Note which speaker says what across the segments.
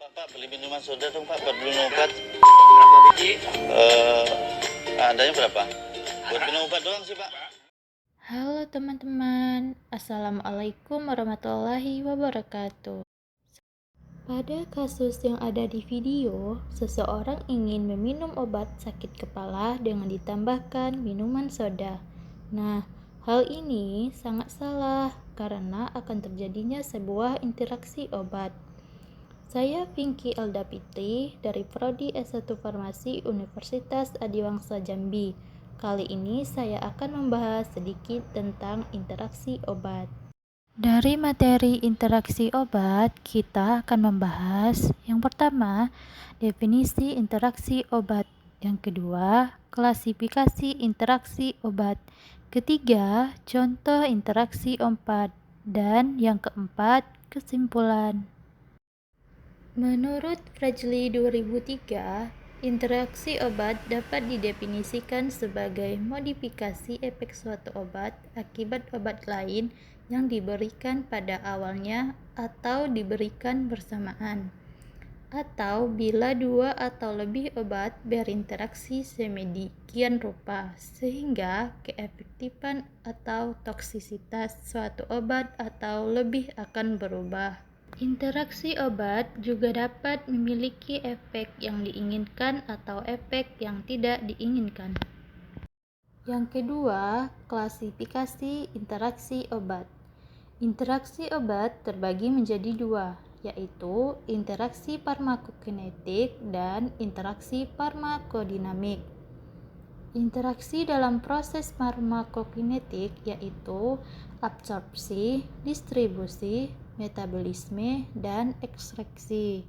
Speaker 1: Pak, beli minuman soda dong Pak, buat minum obat.
Speaker 2: Berapa biji?
Speaker 1: Adanya berapa? Buat minum obat doang sih Pak.
Speaker 3: Halo teman-teman, Assalamualaikum warahmatullahi wabarakatuh. Pada kasus yang ada di video, seseorang ingin meminum obat sakit kepala dengan ditambahkan minuman soda. Nah, hal ini sangat salah karena akan terjadinya sebuah interaksi obat. Saya Pinky Elda Fitri dari Prodi S1 Farmasi Universitas Adiwangsa Jambi. Kali ini saya akan membahas sedikit tentang interaksi obat. Dari materi interaksi obat, kita akan membahas yang pertama, definisi interaksi obat. Yang kedua, klasifikasi interaksi obat. Ketiga, contoh interaksi obat. Dan yang keempat, kesimpulan. Menurut Fredley 2003, interaksi obat dapat didefinisikan sebagai modifikasi efek suatu obat akibat obat lain yang diberikan pada awalnya atau diberikan bersamaan, atau bila dua atau lebih obat berinteraksi sedemikian rupa sehingga keefektifan atau toksisitas suatu obat atau lebih akan berubah. Interaksi obat juga dapat memiliki efek yang diinginkan atau efek yang tidak diinginkan. Yang kedua, klasifikasi interaksi obat. Interaksi obat terbagi menjadi dua, yaitu interaksi farmakokinetik dan interaksi farmakodinamik. Interaksi dalam proses farmakokinetik yaitu absorpsi, distribusi, metabolisme, dan ekstraksi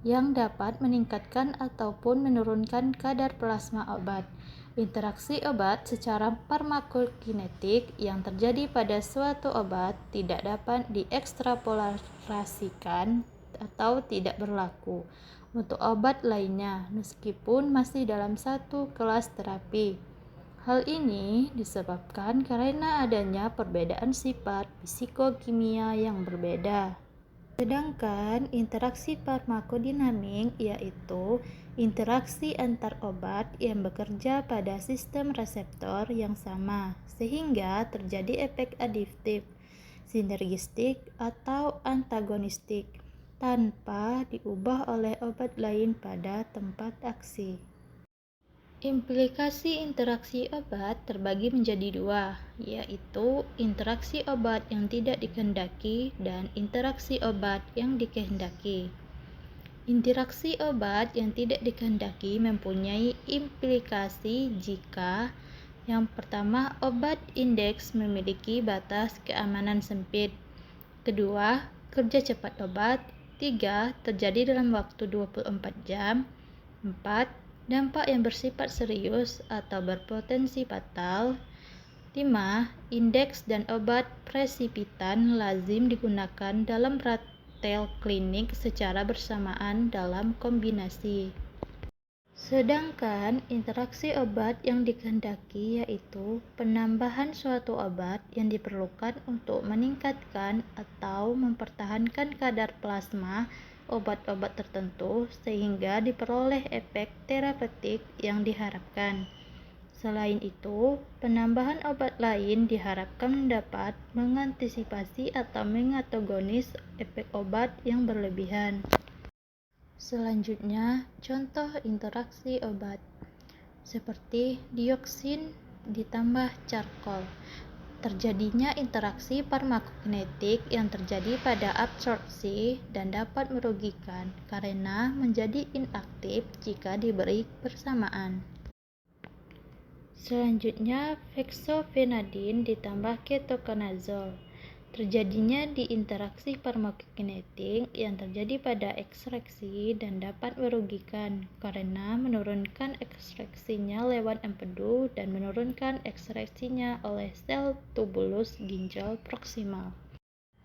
Speaker 3: yang dapat meningkatkan ataupun menurunkan kadar plasma obat. Interaksi obat secara farmakokinetik yang terjadi pada suatu obat tidak dapat diekstrapolasikan atau tidak berlaku untuk obat lainnya meskipun masih dalam satu kelas terapi. Hal ini disebabkan karena adanya perbedaan sifat fisikokimia yang berbeda. Sedangkan interaksi farmakodinamik yaitu interaksi antar obat yang bekerja pada sistem reseptor yang sama sehingga terjadi efek adiktif, sinergistik, atau antagonistik tanpa diubah oleh obat lain pada tempat aksi. Implikasi interaksi obat terbagi menjadi dua, yaitu interaksi obat yang tidak dikehendaki dan interaksi obat yang dikehendaki. Interaksi obat yang tidak dikehendaki mempunyai implikasi jika yang pertama, obat indeks memiliki batas keamanan sempit. Kedua, kerja cepat obat. 3. Terjadi dalam waktu 24 jam. 4. Dampak yang bersifat serius atau berpotensi fatal. 5. Indeks dan obat presipitan lazim digunakan dalam praktek klinik secara bersamaan dalam kombinasi. Sedangkan interaksi obat yang dikehendaki yaitu penambahan suatu obat yang diperlukan untuk meningkatkan atau mempertahankan kadar plasma obat-obat tertentu sehingga diperoleh efek terapeutik yang diharapkan. Selain itu, penambahan obat lain diharapkan dapat mengantisipasi atau mengantagonis efek obat yang berlebihan. Selanjutnya, contoh interaksi obat seperti dioksin ditambah charcoal. Terjadinya interaksi farmakokinetik yang terjadi pada absorpsi dan dapat merugikan karena menjadi inaktif jika diberi bersamaan. Selanjutnya, fexofenadin ditambah ketoconazole. Terjadinya di interaksi farmakokinetik yang terjadi pada ekstraksi dan dapat merugikan karena menurunkan ekstraksinya lewat empedu dan menurunkan ekstraksinya oleh sel tubulus ginjal proksimal.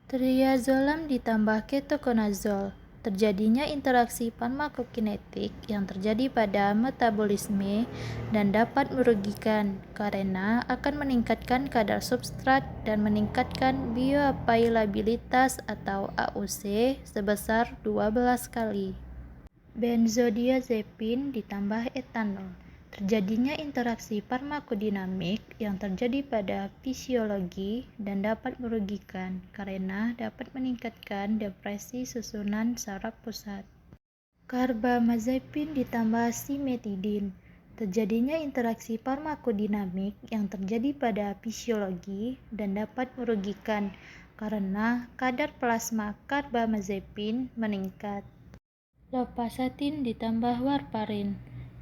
Speaker 3: Triazolam ditambah ketoconazole. terjadinya interaksi farmakokinetik yang terjadi pada metabolisme dan dapat merugikan karena akan meningkatkan kadar substrat dan meningkatkan bioavailabilitas atau AUC sebesar 12 kali. Benzodiazepin ditambah etanol. Terjadinya interaksi farmakodinamik yang terjadi pada fisiologi dan dapat merugikan karena dapat meningkatkan depresi susunan saraf pusat. Karbamazepin ditambah simetidin. Terjadinya interaksi farmakodinamik yang terjadi pada fisiologi dan dapat merugikan karena kadar plasma karbamazepin meningkat. Lovastatin ditambah warfarin.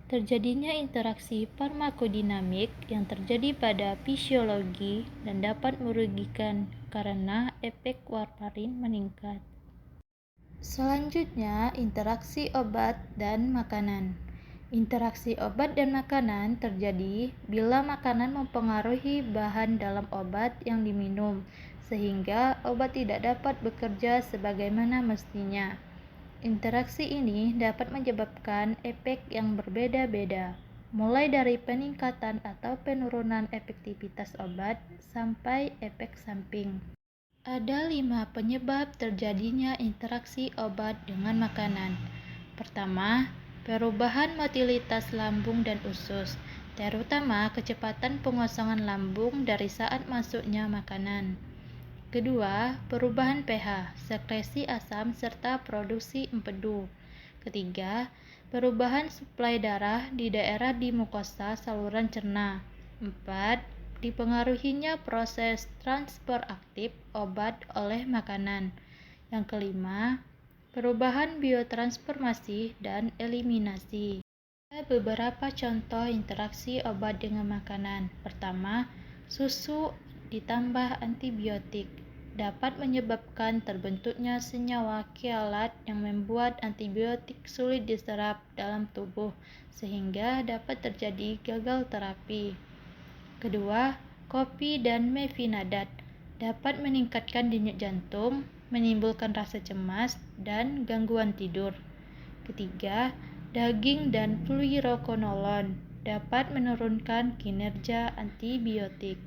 Speaker 3: Terjadinya interaksi farmakodinamik yang terjadi pada fisiologi dan dapat merugikan karena efek warfarin meningkat. Selanjutnya, interaksi obat dan makanan. Interaksi obat dan makanan terjadi bila makanan mempengaruhi bahan dalam obat yang diminum, sehingga obat tidak dapat bekerja sebagaimana mestinya. Interaksi ini dapat menyebabkan efek yang berbeda-beda, mulai dari peningkatan atau penurunan efektivitas obat sampai efek samping. Ada 5 penyebab terjadinya interaksi obat dengan makanan. Pertama, perubahan motilitas lambung dan usus, terutama kecepatan pengosongan lambung dari saat masuknya makanan. Kedua, perubahan pH, sekresi asam, serta produksi empedu. Ketiga, perubahan suplai darah di daerah di mukosa saluran cerna. 4. Dipengaruhinya proses transfer aktif obat oleh makanan. Yang kelima, perubahan biotransformasi dan eliminasi. Ada beberapa contoh interaksi obat dengan makanan. Pertama, susu ditambah antibiotik dapat menyebabkan terbentuknya senyawa kealat yang membuat antibiotik sulit diserap dalam tubuh sehingga dapat terjadi gagal terapi. Kedua, kopi dan mefinadat dapat meningkatkan denyut jantung, menimbulkan rasa cemas, dan gangguan tidur. Ketiga, daging dan fluoroquinolone dapat menurunkan kinerja antibiotik.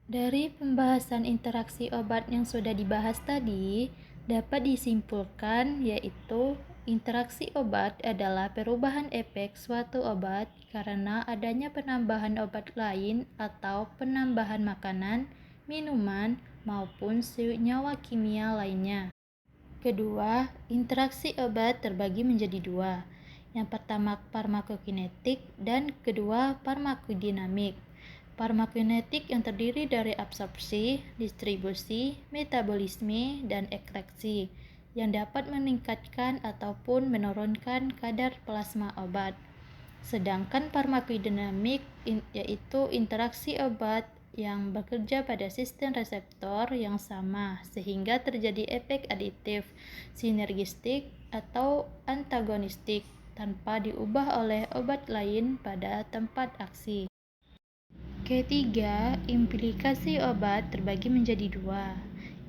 Speaker 3: Dari pembahasan interaksi obat yang sudah dibahas tadi, dapat disimpulkan yaitu interaksi obat adalah perubahan efek suatu obat karena adanya penambahan obat lain atau penambahan makanan, minuman, maupun senyawa kimia lainnya. Kedua, interaksi obat terbagi menjadi dua. Yang pertama farmakokinetik dan kedua farmakodinamik. Farmakokinetik yang terdiri dari absorpsi, distribusi, metabolisme, dan ekstraksi yang dapat meningkatkan ataupun menurunkan kadar plasma obat. Sedangkan farmakodinamik yaitu interaksi obat yang bekerja pada sistem reseptor yang sama sehingga terjadi efek aditif, sinergistik, atau antagonistik tanpa diubah oleh obat lain pada tempat aksi. Ketiga, implikasi obat terbagi menjadi dua.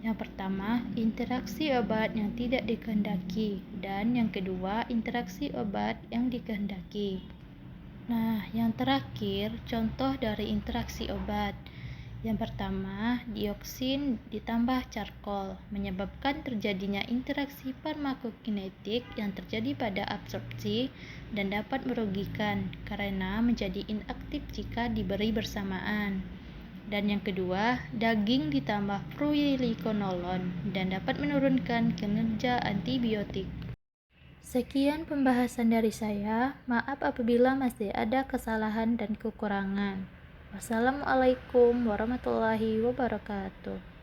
Speaker 3: Yang pertama, interaksi obat yang tidak dikehendaki, dan yang kedua, interaksi obat yang dikehendaki. Nah, yang terakhir, contoh dari interaksi obat. Yang pertama, dioksin ditambah charcoal menyebabkan terjadinya interaksi farmakokinetik yang terjadi pada absorpsi dan dapat merugikan karena menjadi inaktif jika diberi bersamaan. Dan yang kedua, daging ditambah fluoroquinolone dan dapat menurunkan kinerja antibiotik. Sekian pembahasan dari saya. Maaf apabila masih ada kesalahan dan kekurangan. Wassalamualaikum warahmatullahi wabarakatuh.